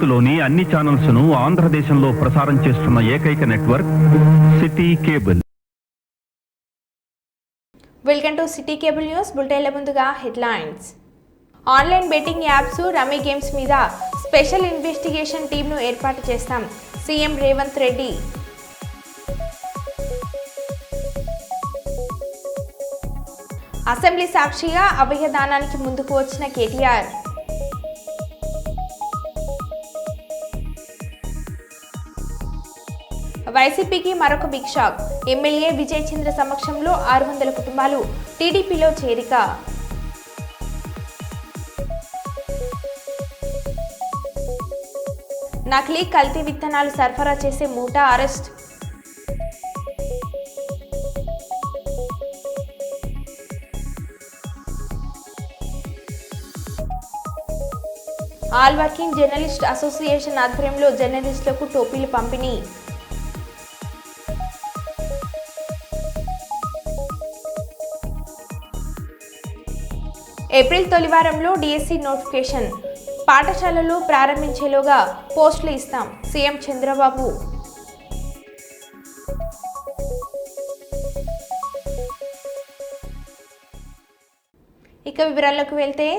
భారత్లోని అన్ని ఛానల్స్ ను ఆంధ్రదేశంలో ప్రసారం చేస్తున్న ఏకైక network city cable. Welcome to city cable news. బులెటిన్ల ముందుగా headlines. Online betting apps, rummy games మీద స్పెషల్ ఇన్వెస్టిగేషన్ టీంను ఏర్పాటు చేస్తాం. సీఎం రేవంత్ రెడ్డి. అసెంబ్లీ సాక్షిగా అభయదానానికి ముందుకు వచ్చిన కేటీఆర్. వైసీపీకి మరొక బిగ్ షాక్. ఎమ్మెల్యే విజయ్ చంద్ర సమక్షంలో 600 కుటుంబాలు టీడీపీలో చేరిక. నకిలీ కల్తీ విత్తనాలు సరఫరా చేసే ముఠా arrest. All working journalist association ఆధ్వర్యంలో జర్నలిస్టులకు టోపీలు పంపిణీ. ఏప్రిల్ తొలి వారంలో డిఎస్సి నోటిఫికేషన్. పాఠశాలలు ప్రారంభించేలోగా పోస్టులు ఇస్తాం. సీఎం చంద్రబాబు. ఇక వివరాల్లోకి వెళ్తే,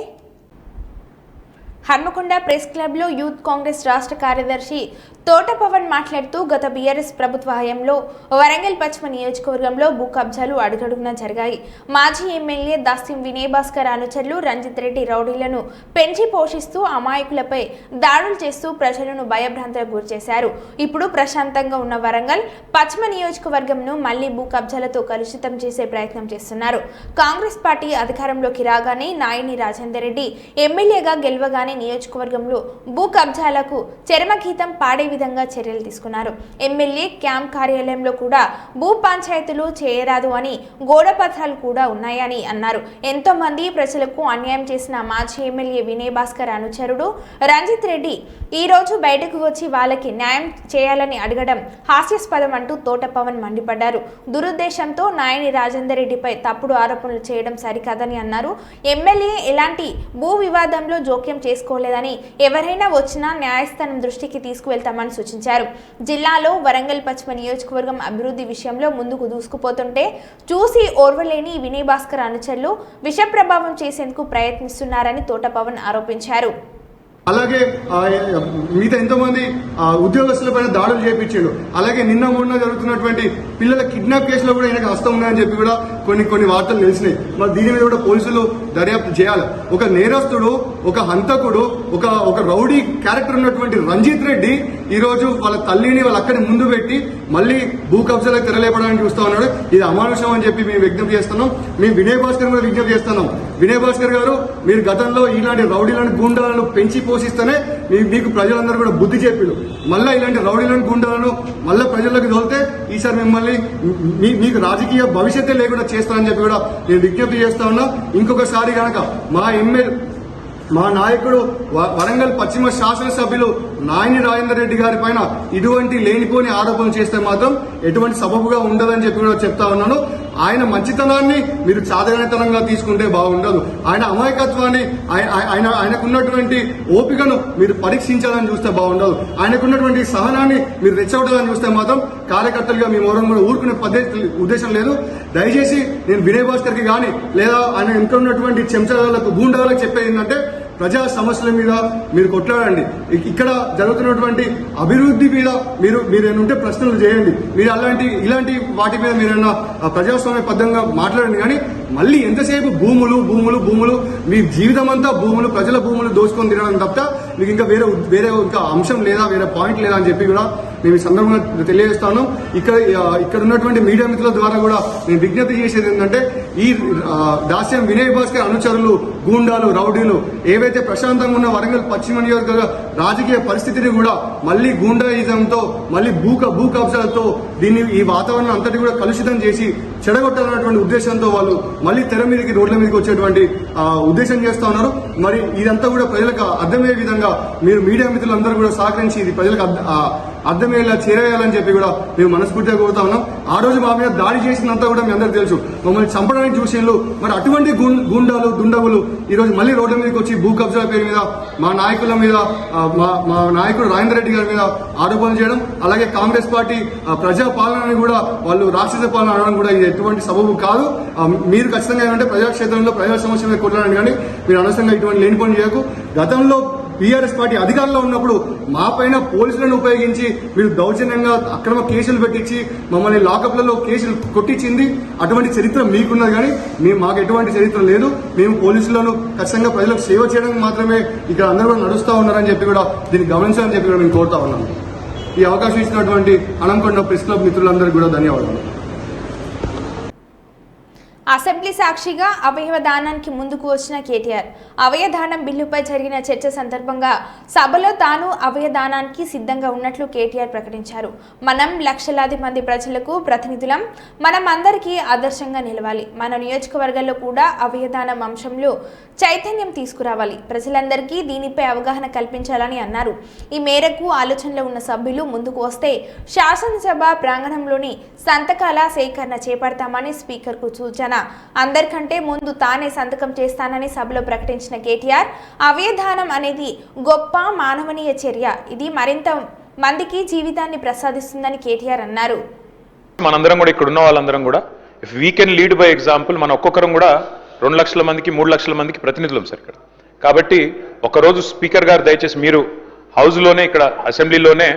హన్మకొండ ప్రెస్ క్లబ్లో యూత్ కాంగ్రెస్ రాష్ట్ర కార్యదర్శి తోట పవన్ మాట్లాడుతూ, గత బీఆర్ఎస్ ప్రభుత్వ హయాంలో వరంగల్ పశ్చిమ నియోజకవర్గంలో భూ కబ్జాలు అడుగడుగునా జరిగాయి. మాజీ ఎమ్మెల్యే దాస్యం వినయ్ భాస్కర్ అనుచరులు రంజిత్ రెడ్డి రౌడీలను పెంచి పోషిస్తూ అమాయకులపై దాడులు చేస్తూ ప్రజలను భయభ్రాంతులకు గురిచేశారు. ఇప్పుడు ప్రశాంతంగా ఉన్న వరంగల్ పశ్చిమ నియోజకవర్గంను మళ్లీ భూ కబ్జాలతో కలుషితం చేసే ప్రయత్నం చేస్తున్నారు. కాంగ్రెస్ పార్టీ అధికారంలోకి రాగానే నాయని రాజేందర్ రెడ్డి ఎమ్మెల్యేగా గెలవగానే నియోజకవర్గంలో భూ కబ్జాలకు చరమగీతం పాడే విధంగా చర్యలు తీసుకున్నారు. ఎమ్మెల్యే క్యాంప్ కార్యాలయంలో కూడా భూ పంచాయతీలు చేయరాదు అని గోడపత్రాలు కూడా ఉన్నాయని అన్నారు. ఎంతో మంది ప్రజలకు అన్యాయం చేసిన మాజీ ఎమ్మెల్యే వినయ్ భాస్కర్ అనుచరుడు రంజిత్ రెడ్డి ఈ రోజు బయటకు వచ్చి వాళ్ళకి న్యాయం చేయాలని అడగడం హాస్యాస్పదం అంటూ తోట పవన్ మండిపడ్డారు. దురుద్దేశంతో నాయని రాజేందర్ రెడ్డిపై తప్పుడు ఆరోపణలు చేయడం సరికాదని అన్నారు. ఎమ్మెల్యే ఎలాంటి భూ వివాదంలో జోక్యం చేసుకోలేదని, ఎవరైనా వచ్చినా న్యాయస్థానం దృష్టికి తీసుకువెళ్తామని సూచించారు. జిల్లాలో వరంగల్ పశ్చిమ నియోజకవర్గం అభివృద్ధి విషయంలో ముందుకు దూసుకుపోతుంటే చూసి ఓర్వలేని వినయ్ భాస్కర్ అనుచరులు విష ప్రభావం చేసేందుకు ప్రయత్నిస్తున్నారని తోట పవన్ ఆరోపించారు. అలాగే మిగతా ఎంతోమంది ఉద్యోగస్తులపైన దాడులు చేయించాడు. అలాగే నిన్న మొన్న జరుగుతున్నటువంటి పిల్లల కిడ్నాప్ కేసులో కూడా ఆయనకు హస్తం ఉన్నాయని చెప్పి కూడా కొన్ని వార్తలు తెలిసినాయి. మరి దీని మీద కూడా పోలీసులు దర్యాప్తు చేయాలి. ఒక నేరస్తుడు, ఒక హంతకుడు, ఒక రౌడీ క్యారెక్టర్ ఉన్నటువంటి రంజిత్ రెడ్డి ఈ రోజు వాళ్ళ తల్లిని వాళ్ళ అక్కడి ముందు పెట్టి మళ్ళీ భూ కబ్జాలకు తెరలేపడానికి చూస్తా ఉన్నాడు. ఇది అమానుషం అని చెప్పి మేము విజ్ఞప్తి చేస్తున్నాం. మేము వినయ్ భాస్కర్ కూడా విజ్ఞప్తి చేస్తున్నాం. వినయ్ భాస్కర్ గారు, మీరు గతంలో ఇలాంటి రౌడీలను గూండాలను పెంచి పోషిస్తేనే మీకు ప్రజలందరూ కూడా బుద్ధి చెప్పిడు. మళ్ళీ ఇలాంటి రౌడీలను గూండాలను మళ్ళీ ప్రజల్లోకి తోలితే ఈసారి మిమ్మల్ని మీకు రాజకీయ భవిష్యత్తే లేకుండా చేస్తానని చెప్పి కూడా నేను విజ్ఞప్తి చేస్తా ఉన్నా. ఇంకొకసారి కనుక మా నాయకుడు వరంగల్ పశ్చిమ శాసనసభ్యులు నాయని రాజేందర్ రెడ్డి గారి పైన ఇటువంటి లేనిపోని ఆరోపణలు చేస్తే మాత్రం ఎటువంటి సబబుగా ఉండదని చెప్పి కూడా చెప్తా ఉన్నాను. ఆయన మంచితనాన్ని మీరు చాదగనితనంగా తీసుకుంటే బాగుండదు. ఆయన అమాయకత్వాన్ని, ఆయనకున్నటువంటి ఓపికను మీరు పరీక్షించాలని చూస్తే బాగుండదు. ఆయనకున్నటువంటి సహనాన్ని మీరు రెచ్చగొట్టాలని చూస్తే మాత్రం కార్యకర్తలుగా మీ మౌరం కూడా ఊరుకునే ఉద్దేశం లేదు. దయచేసి నేను వినయ్ భాస్కర్ కి కానీ లేదా ఆయన ఇంకా ఉన్నటువంటి చెంచాలకు గూండాలకు చెప్పేది ఏంటంటే, ప్రజా సమస్యల మీద మీరు కొట్లాడండి. ఇక్కడ జరుగుతున్నటువంటి అభివృద్ధి మీద మీరు ఏమంటే ప్రశ్నలు చేయండి. మీరు ఇలాంటి వాటి మీద మీరన్నా ప్రజాస్వామ్యబద్ధంగా మాట్లాడండి. కానీ మళ్ళీ ఎంతసేపు భూములు మీ జీవితం అంతా ప్రజల భూములు దోచుకొని తినడం తప్ప మీకు ఇంకా వేరే ఇంకా అంశం లేదా, వేరే పాయింట్ లేదా అని చెప్పి కూడా మేము ఈ సందర్భంగా తెలియజేస్తాను. ఇక్కడ ఉన్నటువంటి మీడియా మిత్రుల ద్వారా కూడా నేను విజ్ఞప్తి చేసేది ఏంటంటే, ఈ దాస్యం వినయ్ భాస్కర్ అనుచరులు, గూండాలు, రౌడీలు ఏవైతే ప్రశాంతంగా ఉన్న వరంగల్ పశ్చిమ నియోజకవర్గ రాజకీయ పరిస్థితిని కూడా మళ్లీ గూండాయిజంతో, మళ్లీ భూ కబ్జాలతో ఈ వాతావరణం అంతటి కూడా కలుషితం చేసి చెడగొట్టాలన్నటువంటి ఉద్దేశంతో వాళ్ళు మళ్లీ తెర మీదకి, రోడ్ల మీదకి వచ్చేటువంటి ఉద్దేశం చేస్తా ఉన్నారు. మరి ఇదంతా కూడా ప్రజలకు అర్థమయ్యే విధంగా మీరు మీడియా మిత్రులందరూ కూడా సహకరించి ఇది ప్రజలకు అర్థమయ్యేలా చేరేయాలని చెప్పి కూడా మేము మనస్ఫూర్తిగా కోరుతా ఉన్నాం. ఆ రోజు మా మీద దాడి చేసినంతా కూడా మీ అందరికీ తెలుసు, మమ్మల్ని చంపడానికి చూసిండ్రు. మరి అటువంటి గుండాలు దుండగులు ఈ రోజు మళ్ళీ రోడ్ల మీదకి వచ్చి భూ కబ్జాల పేరు మీద మా నాయకుల మీద మా నాయకుడు రాజేందర్ రెడ్డి గారి మీద ఆరోపణలు చేయడం, అలాగే కాంగ్రెస్ పార్టీ ప్రజా పాలనని కూడా వాళ్ళు రాక్షస పాలన అనడం కూడా ఇది ఎటువంటి సబబు కాదు. మీరు ఖచ్చితంగా ఏంటంటే ప్రజాక్షేత్రంలో ప్రజా సమస్యల మీద కొట్లాడండి, కానీ మీరు అనవసరంగా ఇటువంటి లేని పని చేయకు. గతంలో టీఆర్ఎస్ పార్టీ అధికారంలో ఉన్నప్పుడు మా పైన పోలీసులను ఉపయోగించి మీరు దౌర్జన్యంగా అక్రమ కేసులు పెట్టించి మమ్మల్ని లాకప్లలో కేసులు కొట్టించింది. అటువంటి చరిత్ర మీకున్నది, కానీ మాకు ఎటువంటి చరిత్ర లేదు. మేము పోలీసులను ఖచ్చితంగా ప్రజలకు సేవ చేయడానికి మాత్రమే ఇక్కడ అందరూ కూడా నడుస్తూ ఉన్నారని చెప్పి కూడా దీన్ని గమనించాలని చెప్పి కూడా మేము కోరుతా ఉన్నాము. ఈ అవకాశం ఇచ్చినటువంటి హనంకొండ ప్రెస్ క్లబ్ మిత్రులందరికీ కూడా ధన్యవాదాలు. అసెంబ్లీ సాక్షిగా అవయవ దానానికి ముందుకు వచ్చిన కేటీఆర్ అవయదానం బిల్లుపై జరిగిన చర్చ సందర్భంగా సభలో తాను అవయదానానికి సిద్ధంగా ఉన్నట్లు కేటీఆర్ ప్రకటించారు. మనం లక్షలాది మంది ప్రజలకు ప్రతినిధులం, మనం అందరికీ ఆదర్శంగా నిలవాలి. మన నియోజకవర్గాల్లో కూడా అవయదానం అంశంలో చైతన్యం తీసుకురావాలి, ప్రజలందరికీ దీనిపై అవగాహన కల్పించాలని అన్నారు. ఈ మేరకు ఆలోచనలో ఉన్న సభ్యులు ముందుకు వస్తే శాసనసభ ప్రాంగణంలోని సంతకాల సేకరణ చేపడతామని స్పీకర్కు సూచన. అందరికంటే ముందు తానే సంతకం చేస్తానని సభలో ప్రకటించిన కేటీఆర్ అవయదానం అనేది గొప్ప మానవనీయ చర్య, ఇది మరింత మందికి జీవితాన్ని ప్రసాదిస్తుందని కేటీఆర్ అన్నారు. మనందరం కూడా ఇక్కడ ఉన్న వాళ్ళందరం కూడా if we can lead by example, మన ఒక్కొక్కరం కూడా 2 లక్షల మందికి 3 లక్షల మందికి ప్రతినిధులం సార్ ఇక్కడ. కాబట్టి ఒకరోజు స్పీకర్ గారు దయచేసి మీరు హౌస్లోనే ఇక్కడ అసెంబ్లీలోనే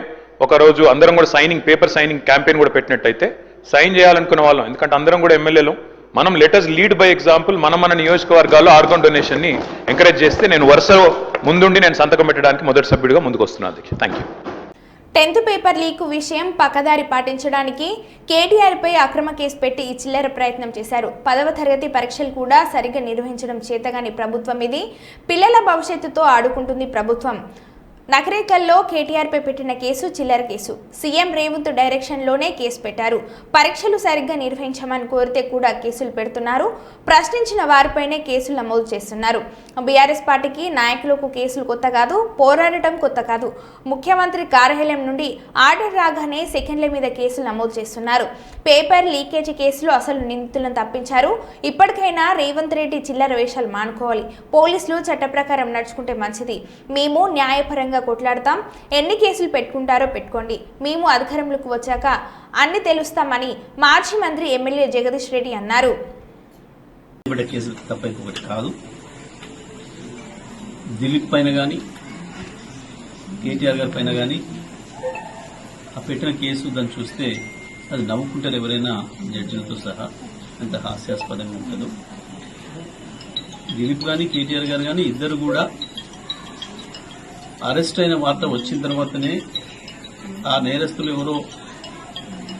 ఒకరోజు అందరం కూడా పేపర్ సైనింగ్ క్యాంపెయిన్ కూడా పెట్టినట్టయితే సైన్ చేయాలనుకునే వాళ్ళం, ఎందుకంటే అందరం కూడా ఎమ్మెల్యేలు, మనం లెటర్స్ లీడ్ బై ఎగ్జాంపుల్. మన నియోజకవర్గాల్లో ఆర్గాన్ డొనేషన్ ని ఎంకరేజ్ చేస్తే నేను వరుస ముందుండి నేను సంతకం పెట్టడానికి మొదటి సభ్యుడిగా ముందుకు వస్తున్నాను. Thank you. 10th paper leak విషయం పక్కదారి పాటించడానికి కేటీఆర్పై అక్రమ కేసు పెట్టి ఈ చిల్లర ప్రయత్నం చేశారు. 10వ తరగతి పరీక్షలు కూడా సరిగ్గా నిర్వహించడం చేతగాని ప్రభుత్వం ఇది. పిల్లల భవిష్యత్తుతో ఆడుకుంటుంది ప్రభుత్వం. నకరేకల్లో కేటీఆర్పై పెట్టిన కేసు చిల్లర కేసు. సీఎం రేవంత్ డైరెక్షన్లోనే కేసు పెట్టారు. పరీక్షలు సరిగ్గా నిర్వహించమని కోరితే కూడా కేసులు పెడుతున్నారు. ప్రశ్నించిన వారిపైనే కేసులు నమోదు చేస్తున్నారు. బీఆర్ఎస్ పార్టీకి నాయకులకు కేసులు కొత్త కాదు, పోరాడటం కొత్త కాదు. ముఖ్యమంత్రి కార్యాలయం నుండి ఆర్డర్ రాగానే సెకండ్ల మీద కేసులు నమోదు చేస్తున్నారు. పేపర్ లీకేజీ కేసులో అసలు నిందితులను తప్పించారు. ఇప్పటికైనా రేవంత్ రెడ్డి చిల్లర వేషాలు మానుకోవాలి. పోలీసులు చట్ట ప్రకారం నడుచుకుంటే మంచిది. మేము న్యాయపరంగా కొట్లాడతాం. ఎన్ని కేసులు పెట్టుకుంటారో పెట్టుకోండి, మేము అధికారంలోకి వచ్చాక అన్ని తెలుస్తామని మాజీ మంత్రి ఎమ్మెల్యే జగదీష్ రెడ్డి అన్నారు. కేసులు తప్ప ఇంకొకటి కాదు. దిలీప్ పైన కానీ కేటీఆర్ గారి పైన కానీ ఆ పెట్టిన కేసు దాన్ని చూస్తే అది నవ్వుకుంటారు ఎవరైనా, జడ్జిలతో సహా, ఎంత హాస్యాస్పదంగా ఉంటుందో. దిలీప్ కానీ కేటీఆర్ గారు కానీ ఇద్దరు కూడా అరెస్ట్ అయిన వార్త వచ్చిన తర్వాతనే, ఆ నేరస్తులు ఎవరో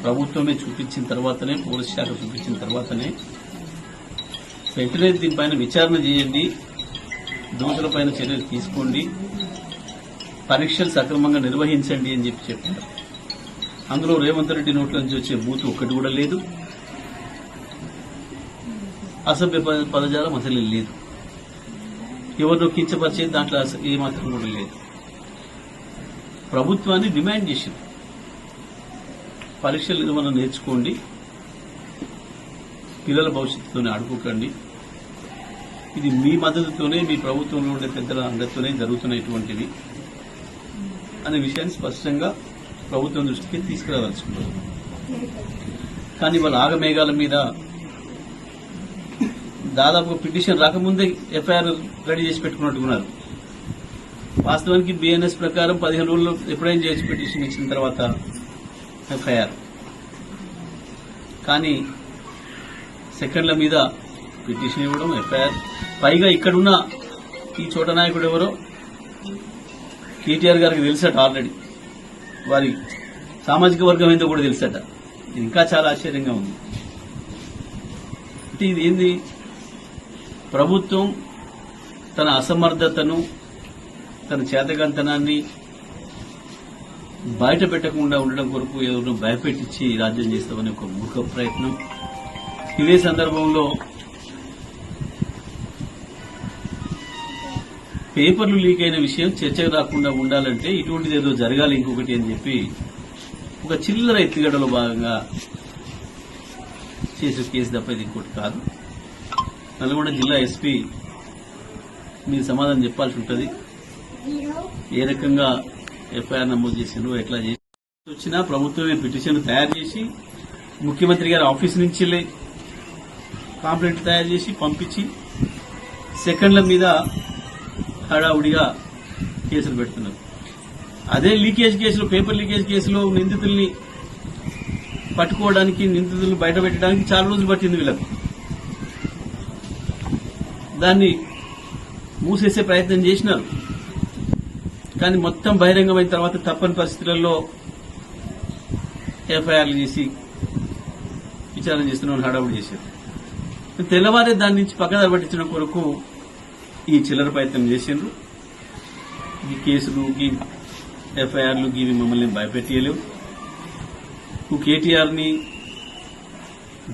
ప్రభుత్వమే చూపించిన తర్వాతనే, పోలీస్ శాఖ చూపించిన తర్వాతనే వెంటనే దీనిపైన విచారణ చేయండి, దోషులపైన చర్యలు తీసుకోండి, పరీక్షలు సక్రమంగా నిర్వహించండి అని చెప్పారు. అందులో రేవంత్ రెడ్డి నోట్ల నుంచి వచ్చే బూతు ఒక్కటి కూడా లేదు, అసభ్య పదజాలం అసలు లేదు, ఎవరినో కించపరిచేది దాంట్లో ఏమాత్రం కూడా లేదు. ప్రభుత్వాన్ని డిమాండ్ చేసింది, పరీక్షలు నిర్వహణ నేర్చుకోండి, పిల్లల భవిష్యత్తుతోనే ఆడుకోకండి, ఇది మీ మద్దతుతోనే, మీ ప్రభుత్వంలో ఉండే పెద్దల అందరితోనే జరుగుతున్నటువంటివి అనే విషయాన్ని స్పష్టంగా ప్రభుత్వం దృష్టికి తీసుకురాదలుచుకున్నారు. కానీ వాళ్ళ ఆగమేఘాల మీద దాదాపుగా పిటిషన్ రాకముందే ఎఫ్ఐఆర్ రెడీ చేసి పెట్టుకున్నట్టుకున్నారు. వాస్తవానికి బిఎన్ఎస్ ప్రకారం 15 రోజుల్లో ఎప్పుడైనా చేసి పిటిషన్ ఇచ్చిన తర్వాత ఎఫ్ఐఆర్, కానీ సెకండ్ల మీద పిటిషన్ ఇవ్వడం, ఎఫ్ఐఆర్. పైగా ఇక్కడున్న ఈ చోట నాయకుడు ఎవరో కేటీఆర్ గారికి తెలుసట, ఆల్రెడీ వారి సామాజిక వర్గం ఏందో కూడా తెలుసట. ఇది ఇంకా చాలా ఆశ్చర్యంగా ఉంది. అంటే ఇది ఏంది, ప్రభుత్వం తన అసమర్థతను, తన చేతకంతనాన్ని బయట పెట్టకుండా ఉండడం కొరకు ఎవరినో భయపెట్టించి రాజ్యం చేస్తామని ఒక మూర్ఖ ప్రయత్నం. ఇదే సందర్భంలో పేపర్లు లీక్ అయిన విషయం చర్చకు రాకుండా ఉండాలంటే ఇటువంటిది ఏదో జరగాలి ఇంకొకటి అని చెప్పి ఒక చిల్లర ఎత్తుగడలో భాగంగా చేసే కేసు తప్ప ఇది ఇంకోటి కాదు. నల్గొండ జిల్లా ఎస్పీ మీరు సమాధానం చెప్పాల్సి ఉంటుంది. ఏ రకంగా ఎఫ్ఐఆర్ నమోదు చేసిండ్రో ఎట్లా చేసి వచ్చినా ప్రభుత్వమే పిటిషన్ తయారు చేసి ముఖ్యమంత్రి గారి ఆఫీస్ నుంచి కాంప్లైంట్ తయారు చేసి పంపించి సెకండ్ల మీద హడావుడిగా కేసులు పెడుతున్నారు. అదే లీకేజ్ కేసులో, పేపర్ లీకేజ్ కేసులో నిందితుల్ని పట్టుకోవడానికి, నిందితులను బయట పెట్టడానికి చాలా రోజులు పట్టింది వీళ్ళకు. దాన్ని మూసేసే ప్రయత్నం చేసినారు. కానీ మొత్తం బహిరంగమైన తర్వాత తప్పని పరిస్థితులలో ఎఫ్ఐఆర్లు చేసి విచారణ చేస్తున్న హడావుడి చేశారు. తెల్లవారే దాని నుంచి పక్కదారి పట్టించడం కొరకు ఈ చిల్లర ప్రయత్నం చేసిండ్రు. ఈ కేసులు, ఈ ఎఫ్ఐఆర్లు ఇవి మమ్మల్ని భయపెట్టలేవు. కేటీఆర్ని,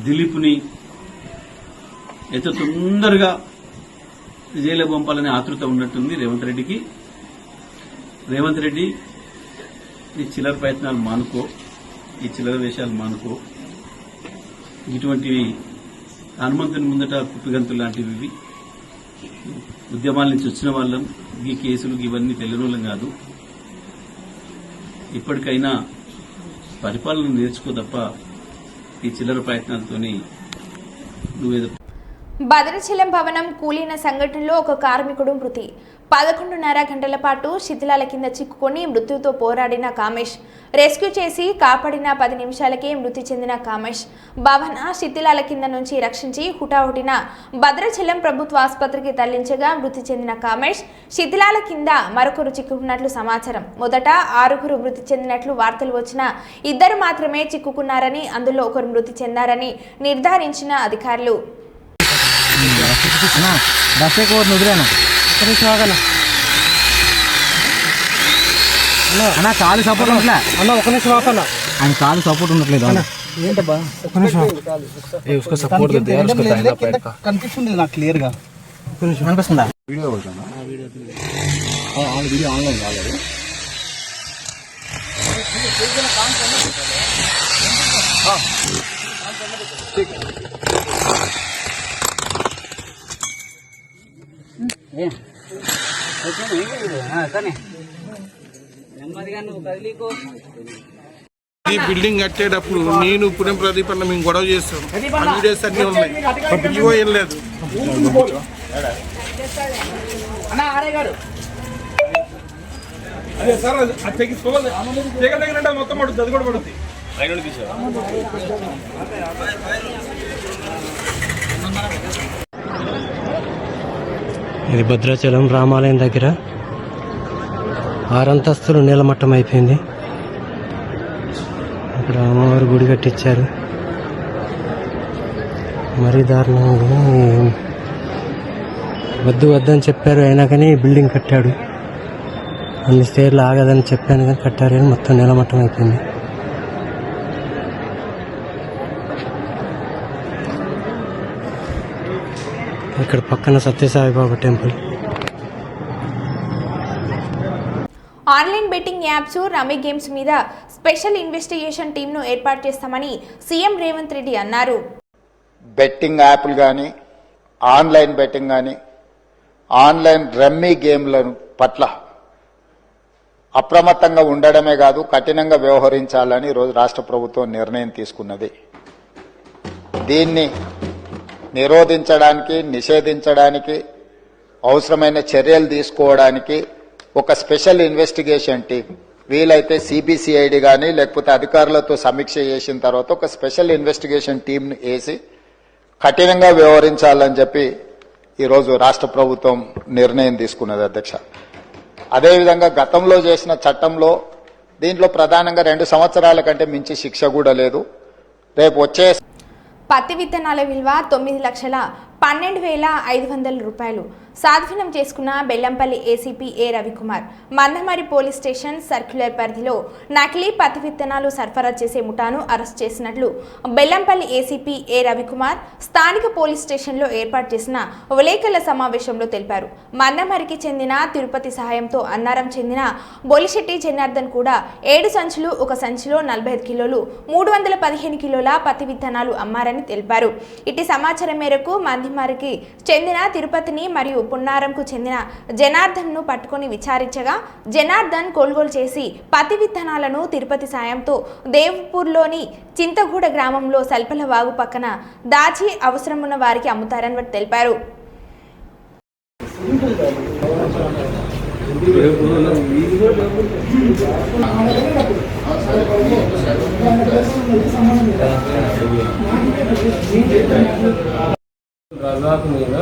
దిలీప్ని ఎంతో తొందరగా జైలు పంపాలనే ఆతృత ఉన్నట్టుంది రేవంత్ రెడ్డికి. రేవంత్ రెడ్డి ఈ చిల్లర ప్రయత్నాలు మానుకో, ఈ చిల్లర వేషాలు మానుకో. ఇటువంటివి హనుమంతుని ముందట కుప్పిగంతులు లాంటివి. ఉద్యమాల నుంచి వచ్చిన వాళ్ళం, ఈ కేసులు ఇవన్నీ తెలియని వాళ్ళం కాదు. ఇప్పటికైనా పరిపాలన నేర్చుకో తప్ప ఈ చిల్లర ప్రయత్నాలతోని నువ్వేదో. భద్రాచలం భవనం కూలిన సంఘటనలో ఒక కార్మికుడు మృతి. 11:30 గంటల పాటు శిథిలాల కింద చిక్కుకొని మృత్యుతో పోరాడిన కామేష్ రెస్క్యూ చేసి కాపాడిన 10 నిమిషాలకే మృతి చెందిన కామేష్ భవన శిథిలాల కింద నుంచి రక్షించి హుటాహుటిన భద్రాచలం ప్రభుత్వ ఆసుపత్రికి తరలించగా మృతి చెందిన కామేష్ శిథిలాల కింద మరొకరు చిక్కుకున్నట్లు సమాచారం. మొదట 6 మృతి చెందినట్లు వార్తలు వచ్చినా 2 మాత్రమే చిక్కుకున్నారని, అందులో ఒకరు మృతి చెందారని నిర్ధారించిన అధికారులు. అన్న కాలు సపోర్ట్ ఉండట్లే అన్న. ఒక నిమిషం ఆపన్నా, ఆయన కాలు సపోర్ట్ ఉండట్లేదు ఏంటబ్బా. ఒక నిమిషం కనిపిస్తుంది నాకు క్లియర్ గా. ఒక నిమిషం కనిపిస్తుందా? వీడియో వీడియో ఆన్లైన్ కాలేదు. ఈ బిల్డింగ్ కట్టేటప్పుడు నేను పుణ్యం ప్రదీప్ అన్న మేము గొడవ చేస్తాం. వీడియోస్ అన్నీ ఉన్నాయి, ఇవో ఏం లేదు. అదే సార్ అది తెగించుకోవాలి. తెగంటే మొత్తం పడుతుంది, అది కూడా పడుతుంది. ఇది భద్రాచలం రామాలయం దగ్గర 6 అంతస్తులు నీలమట్టం అయిపోయింది. ఇక్కడ అమ్మవారి గుడి కట్టించారు. మరీ దారుణంగా వద్దని చెప్పారు, అయినా కానీ బిల్డింగ్ కట్టాడు. అన్ని స్టేర్లు ఆగదని చెప్పాను కానీ కట్టారు, కానీ మొత్తం నీలమట్టం అయిపోయింది. ఇక్కడ పక్కన Sathya Sai Baba temple. Online betting apps, rummy games మీద స్పెషల్ ఇన్వెస్టిగేషన్ టీంను ఏర్పాటు చేస్తామని సీఎం రేవంత్ రెడ్డి అన్నారు. బెట్టింగ్ యాప్లు కానీ, ఆన్లైన్ బెట్టింగ్ కానీ, ఆన్లైన్ రమ్మీ గేమ్ల పట్ల అప్రమత్తంగా ఉండడమే కాదు, కఠినంగా వ్యవహరించాలని ఈరోజు రాష్ట్ర ప్రభుత్వం నిర్ణయం తీసుకున్నది. దీన్ని నిరోధించడానికి, నిషేధించడానికి అవసరమైన చర్యలు తీసుకోవడానికి ఒక స్పెషల్ ఇన్వెస్టిగేషన్ టీం, వీలైతే సిబిసిఐడి కానీ లేకపోతే అధికారులతో సమీక్ష చేసిన తర్వాత ఒక స్పెషల్ ఇన్వెస్టిగేషన్ టీంను వేసి కఠినంగా వ్యవహరించాలని చెప్పి ఈరోజు రాష్ట్ర ప్రభుత్వం నిర్ణయం తీసుకున్నది అధ్యక్ష. అదేవిధంగా గతంలో చేసిన చట్టంలో దీంట్లో ప్రధానంగా 2 సంవత్సరాల కంటే మించి శిక్ష కూడా లేదు. రేపు వచ్చే పత్తి విత్తనాల విలువ 9 12,500 స్వాధీనం చేసుకున్న Bellampalli ACP A Ravikumar Mandamarri police station circular పరిధిలో నకిలీ పత్తి విత్తనాలు సరఫరా చేసే ముఠాను అరెస్ట్ చేసినట్లు బెల్లంపల్లి ఏసీపీ ఏ రవికుమార్ స్థానిక పోలీస్ స్టేషన్లో ఏర్పాటు చేసిన విలేకరుల సమావేశంలో తెలిపారు. మందమరికి చెందిన తిరుపతి సహాయంతో అన్నారం చెందిన బొలిశెట్టి జనార్దన్ కూడా 7 సంచులు ఒక సంచిలో 45 కిలోలు 315 కిలోల పత్తి విత్తనాలు అమ్మారని తెలిపారు. ఇటు సమాచారం మేరకు మందమరికి చెందిన తిరుపతిని మరియు పున్నారంకు చెందిన జనార్దన్ను పట్టుకుని విచారించగా జనార్దన్ కొనుగోలు చేసి పత్తి విత్తనాలను తిరుపతి సాయంతో దేవ్పూర్లోని చింతగూడ గ్రామంలో సల్పల వాగు పక్కన దాచి అవసరం ఉన్న వారికి అమ్ముతారని తెలిపారు. రజాక్ మీద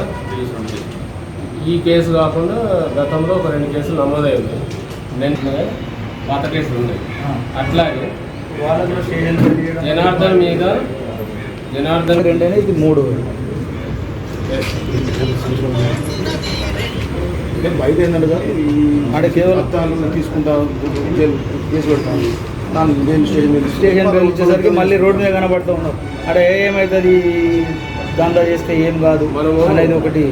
ఈ కేసు కాకుండా గతంలో ఒక 2 కేసులు నమోదైంది. వెంటనే పాత కేసులు ఉన్నాయి. అట్లాగే జనార్దన్ మీద జనార్దన్ 2 ఇది 3 బయట ఏంటంటే ఆడ కేవలం తీసుకుంటా కేసు పెడతాను. స్టేషన్ బెల్ ఇచ్చేసరికి మళ్ళీ రోడ్డు మీద కనబడుతూ ఉన్నాం. అక్కడ ఏమవుతుంది దందా చేస్తే ఏం కాదు అనేది ఒకటి.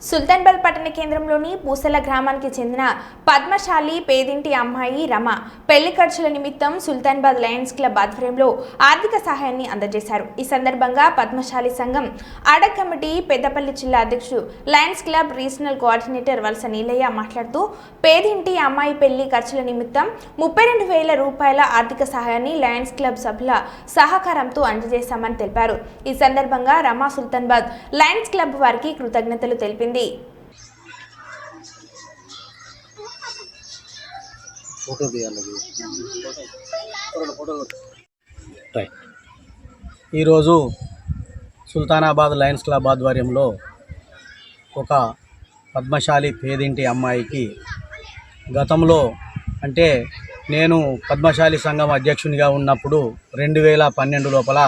సుల్తాన్బాద్ పట్టణ కేంద్రంలోని పూసల గ్రామానికి చెందిన పద్మశాలి పేదింటి అమ్మాయి రమ పెళ్లి ఖర్చుల నిమిత్తం సుల్తాన్బాద్ లయన్స్ క్లబ్ ఆధ్వర్యంలో ఆర్థిక సహాయాన్ని అందజేశారు. ఈ సందర్భంగా పద్మశాలి సంఘం అడక్ కమిటీ పెద్దపల్లి జిల్లా అధ్యక్షుడు లయన్స్ క్లబ్ రీజనల్ కోఆర్డినేటర్ వలస నీలయ్య మాట్లాడుతూ పేదింటి అమ్మాయి పెళ్లి ఖర్చుల నిమిత్తం 32,000 రూపాయల ఆర్థిక సహాయాన్ని లయన్స్ క్లబ్ సభ్యుల సహకారంతో అందజేశామని తెలిపారు. ఈ సందర్భంగా రమ సుల్తాన్బాద్ లయన్స్ క్లబ్ వారికి కృతజ్ఞతలు తెలిపింది. ఈరోజు సుల్తానాబాద్ లయన్స్ క్లబ్ ఆధ్వర్యంలో ఒక పద్మశాలి పేదింటి అమ్మాయికి గతంలో అంటే నేను పద్మశాలి సంఘం అధ్యక్షునిగా ఉన్నప్పుడు 2012 లోపల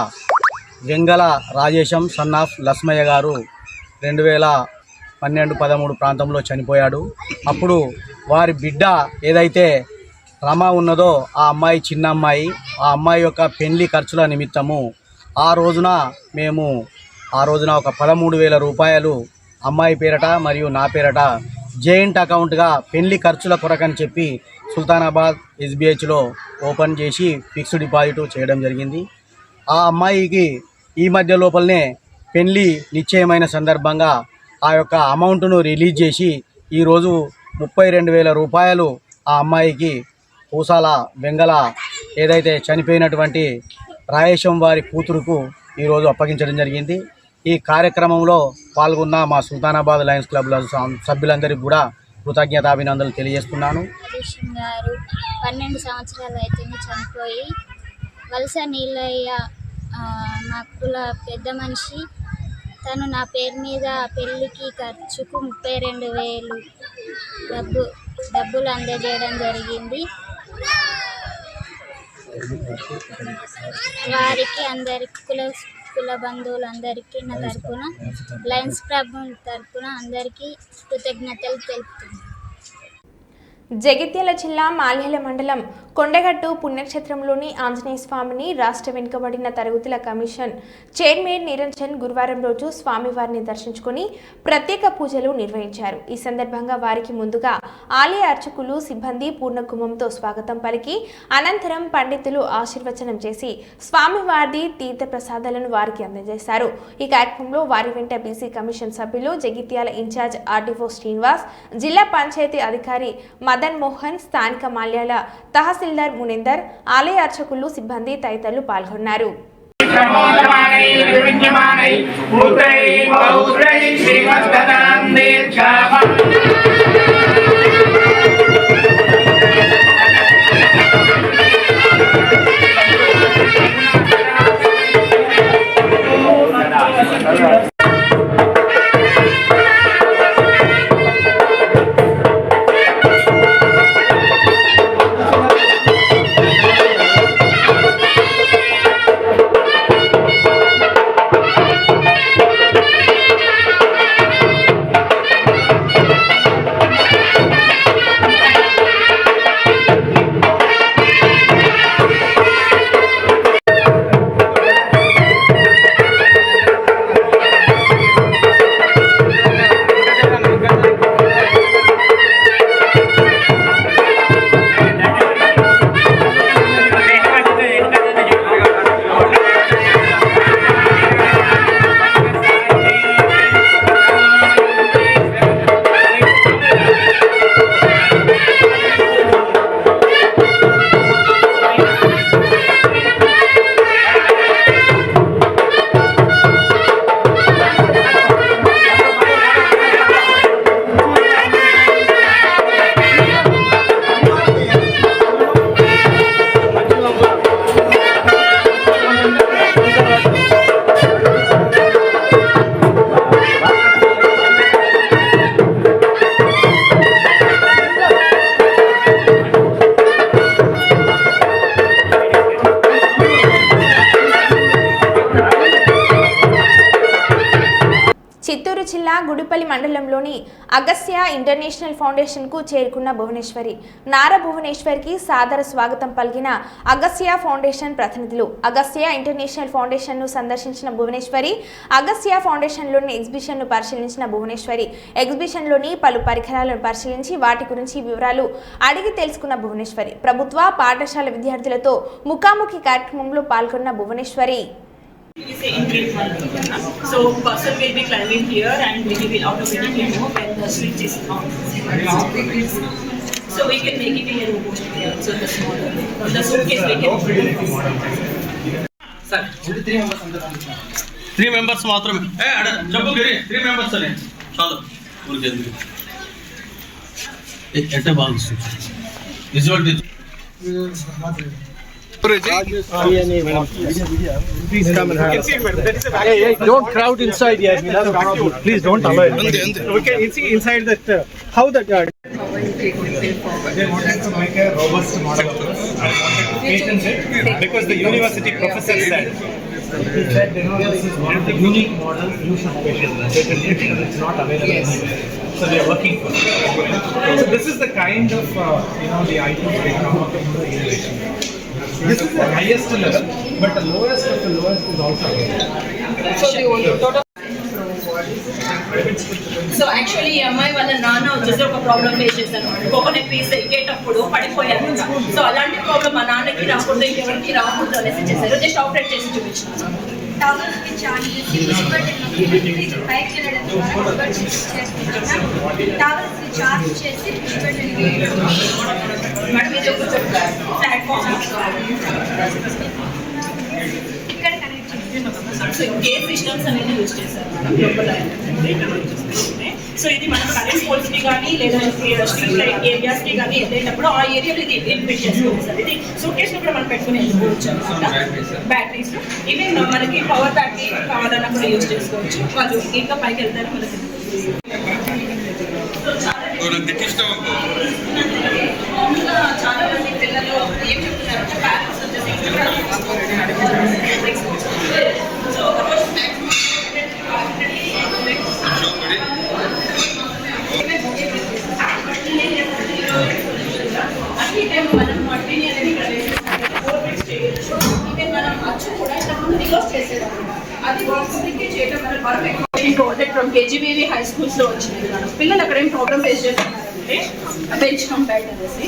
వెంగళ రాజేశం సన్ ఆఫ్ లస్మయ్య గారు 2012-13 ప్రాంతంలో చనిపోయాడు. అప్పుడు వారి బిడ్డ ఏదైతే రమ ఉన్నదో ఆ అమ్మాయి చిన్న అమ్మాయి, ఆ అమ్మాయి యొక్క పెళ్లి ఖర్చుల నిమిత్తము ఆ రోజున ఒక 13,000 రూపాయలు అమ్మాయి పేరట మరియు నా పేరట జాయింట్ అకౌంట్గా పెళ్లి ఖర్చుల కొరకని చెప్పి సుల్తానాబాద్ SBHలో ఓపెన్ చేసి ఫిక్స్డ్ డిపాజిట్ చేయడం జరిగింది. ఆ అమ్మాయికి ఈ మధ్య లోపలనే పెళ్లి నిశ్చయమైన సందర్భంగా ఆ యొక్క అమౌంట్ను రిలీజ్ చేసి ఈరోజు 32,000 రూపాయలు ఆ అమ్మాయికి పూసాల వెంగళ ఏదైతే చనిపోయినటువంటి రాయేశం వారి కూతురుకు ఈరోజు అప్పగించడం జరిగింది. ఈ కార్యక్రమంలో పాల్గొన్న మా సుల్తానాబాద్ లయన్స్ క్లబ్ సభ్యులందరికీ కూడా కృతజ్ఞతాభినందనలు తెలియజేస్తున్నాను. 12 సంవత్సరాలు అయితే చనిపోయి వలస నీలయ్య మా కుల పెద్ద మనిషి, తను నా పేరు మీద పెళ్ళికి ఖర్చుకు 32,000 డబ్బులు అందజేయడం జరిగింది. వారికి అందరికి కుల బంధువులందరికీ నా తరపున లయన్స్ క్లబ్ తరపున అందరికీ కృతజ్ఞతలు తెలుపుతున్నాను. జగిత్యాల జిల్లా మాల్యాల మండలం కొండగట్టు పుణ్యక్షేత్రంలోని ఆంజనేయ స్వామిని రాష్ట్ర వెనుకబడిన తరగతుల కమిషన్ చైర్మన్ నిరంజన్ గురువారం రోజు స్వామివారిని దర్శించుకుని ప్రత్యేక పూజలు నిర్వహించారు. ఈ సందర్భంగా వారికి ముందుగా ఆలయ అర్చకులు సిబ్బంది పూర్ణకుంభంతో స్వాగతం పలికి అనంతరం పండితులు ఆశీర్వచనం చేసి స్వామివారి తీర్థ ప్రసాదాలను వారికి అందజేశారు. ఈ కార్యక్రమంలో వారి వెంట బీసీ కమిషన్ సభ్యులు, జగిత్యాల ఇన్ఛార్జ్ ఆర్డీఓ శ్రీనివాస్, జిల్లా పంచాయతీ అధికారి మదన్ మోహన్, స్థానిక మాల్యాల తహసీల్దార్ మునిందర్, ఆలయ అర్చకులు, సిబ్బంది తదితరులు పాల్గొన్నారు. జిల్లా గుడిపల్లి మండలంలోని అగస్య ఇంటర్నేషనల్ ఫౌండేషన్కు చేరుకున్న భువనేశ్వరి. నారా భువనేశ్వర్కి సాదర స్వాగతం పలికిన అగస్య ఫౌండేషన్ ప్రతినిధులు. అగస్య ఇంటర్నేషనల్ ఫౌండేషన్ను సందర్శించిన భువనేశ్వరి అగస్య ఫౌండేషన్లోని ఎగ్జిబిషన్ను పరిశీలించిన భువనేశ్వరి ఎగ్జిబిషన్లోని పలు పరికరాలను పరిశీలించి వాటి గురించి వివరాలు అడిగి తెలుసుకున్న భువనేశ్వరి ప్రభుత్వ పాఠశాల విద్యార్థులతో ముఖాముఖి కార్యక్రమంలో పాల్గొన్న Bhuvaneswari. So person will be climbing here and we will automatically know when the switch is on. So we can make it in a robot here. So the smaller, the suitcase we can. Sir, 3 members మాత్రమే. చెప్పు గిరి 3 members అనే. చాలు. ఊరికేంది. ఎట్ట బాగుంది. Visual Please come and have. Hey, don't crowd inside here. Please don't allow it. Okay, see inside that how that. They wanted to make a robust model of this. I wanted to patent it because the university professor said. He said, you know, this is one of the unique models. You should patent it because it's not available anywhere. So they are working for it. So this is the kind of the items they come up with the innovation. This is the highest level, but the lowest of the lowest is also available. So actually అమ్మాయి వాళ్ళ నాన్న వచ్చేసి ఒక problem face చేశారు. Coconut piece ఎక్కేటప్పుడు పడిపోయారు. So అలాంటి problem మా నాన్నకి రాకూడదు, ఇంకెవరికి రాకూడదు అనేసి చేశారు. జస్ట్ ఆపరేట్ చేసి చూపించారు. మేడం ఇది ఒక ప్లాట్ఫామ్ ఇక్కడ కనెక్ట్ చేసి గేట్ సిస్టమ్స్ అనేది యూజ్ చేశారు మేడం. సో ఇది మనం కరెంట్ పోల్స్ కి కానీ లేదా స్ట్రీట్ లైట్ ఏరియాస్ కి కానీ వెళ్ళేటప్పుడు ఆ ఏరియాలో ఇది ఇన్ఫిట్ చేసుకోవచ్చు సార్. ఇది సూట్ కేస్ లో కూడా మనం పెట్టుకుని వెళ్ళిపోవచ్చు అనమాట. బ్యాటరీస్ ఈవెన్ మనకి పవర్ బ్యాటరీ కావాలన్నా కూడా యూజ్ చేసుకోవచ్చు. వాళ్ళు ఇంకా పైకి వెళ్తారు మనకి. చాలా మంది పిల్లలు ఏం చెప్తున్నారంటే పేరెంట్స్ వచ్చేసి సో మనం మట్టిని అనేది ఈవెన్ మనం అచ్చు కూడా రివర్స్ చేసేదాం. అది చేయడం వల్ల project from KGBV high schools లో వచ్చింది. మనం పిల్లలు అక్కడ ఏం ప్రాబ్లమ్ ఫేస్ చేస్తున్నారంటే బెంచ్ కంపేర్డ్ అనేసి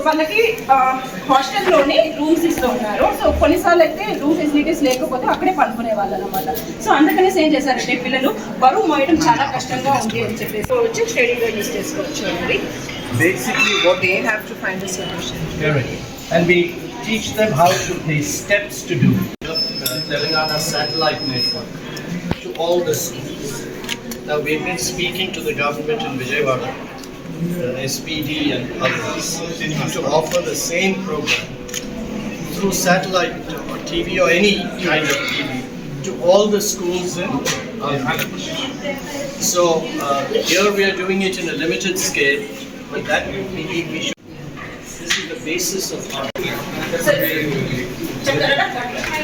వాళ్ళకి హాస్టల్లోనే రూమ్స్ ఇస్తూ ఉన్నారు. సో కొన్నిసార్లు అయితే రూమ్ ఫెసిలిటీస్ లేకపోతే అక్కడే పనుకునే వాళ్ళు అనమాట. సో అందుకనేసి ఏం చేశారంటే పిల్లలు బరువు మోయడం చాలా కష్టంగా ఉంది అని చెప్పేసి వచ్చి స్టడీగా యూజ్ చేసుకోవచ్చు అనేది. Basically, what they have to find a solution. And we teach them how to the steps to do. Telangana satellite network to all the schools. Now we've been speaking to the government in Vijayawada, SPD and others, to offer the same program through satellite or TV or any kind of TV to all the schools in Andhra Pradesh. So here we are doing it in a limited scale, but that we should. This is the basis of our.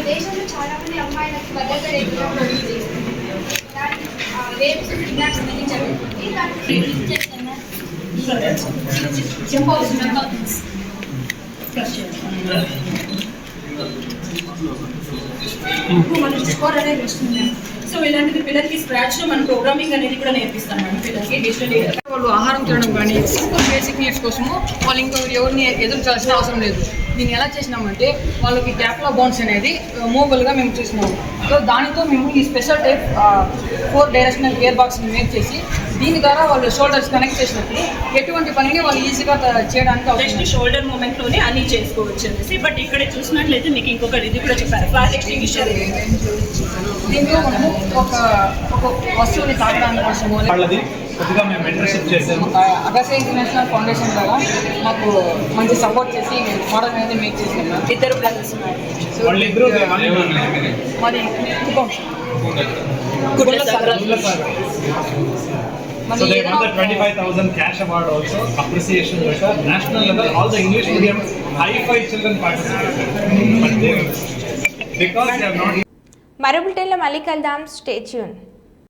దేశంలో చాలా మంది అమ్మాయిలకు భద్రత లేకుండా rapes kidnaps అనేది జరుగుతుంది. మనకి score అనేది వస్తుంది. సో ఇలాంటిది పిల్లలకి స్క్రాచ్ లో మనం ప్రోగ్రామింగ్ అనేది కూడా నేర్పిస్తాం మనం పిల్లలకి డిజిటల్. వాళ్ళు ఆహారం తినడం కానీ బేసిక్ నీడ్స్ కోసము వాళ్ళు ఇంకా ఎవరిని ఎదురు చేయాల్సిన అవసరం లేదు. దీన్ని ఎలా చేసినామంటే వాళ్ళకి గ్యాప్లా బౌన్స్ అనేది మూవబుల్గా మేము చేసినాము. సో దానితో మేము ఈ స్పెషల్ టైప్ 4 డైరెక్షనల్ గేర్ బాక్స్ని మేక్ చేసి దీని ద్వారా వాళ్ళు షోల్డర్స్ కనెక్ట్ చేసినప్పుడు ఎటువంటి పనిని వాళ్ళు ఈజీగా చేయడానికి జస్ట్ షోల్డర్ మూమెంట్ లోనే అన్ని చేసుకోవచ్చు అనేసి. బట్ ఇక్కడ చూసినట్లయితే మీకు ఇంకొక ఇది కూడా చెప్పారు, ఫైర్ ఎక్స్టింగ్విషర్. దీంట్లో మనము ఒక వస్తువుని తాగడానికి కోసము కొద్దిగా మేము మెంటర్షిప్ చేసాము. అగస్య ఇంటర్నేషనల్ ఫౌండేషన్ ద్వారా మాకు మంచి సపోర్ట్ చేసి మోడల్ అనేది మేక్ చేసాము. 2 బ్రదర్స్ ఉన్నారు. మరి So they won the 25,000 cash award also, appreciation letter, national level, all the English medium high-five children participated. But they, because they have not. మరో బులెటిన్లో మళ్ళీ కలుద్దాం. Stay tune.